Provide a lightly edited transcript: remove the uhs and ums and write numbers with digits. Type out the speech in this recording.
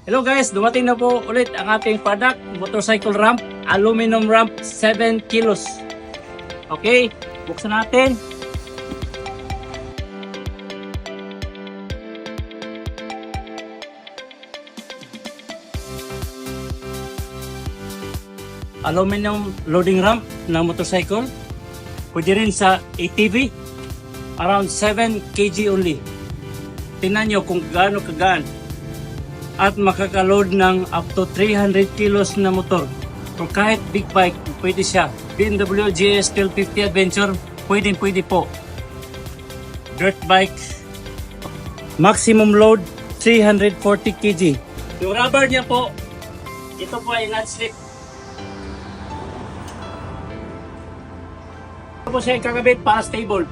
Hello guys, dumating na po ulit ang ating product, motorcycle ramp, aluminum ramp, 7 kilos. Okay, buksan natin. Aluminum loading ramp na motorcycle. Pwede rin sa ATV, around 7 kg only. Tingnan nyo kung gaano kagaan. At makaka-load ng up to 300 kilos na motor. O kahit big bike, pwede siya. BMW GS 1250 Adventure, pwede po. Dirt bike, maximum load 340 kg. Yung rubber niya po, ito po ay non-slip. Ito po siya kakabit para stable.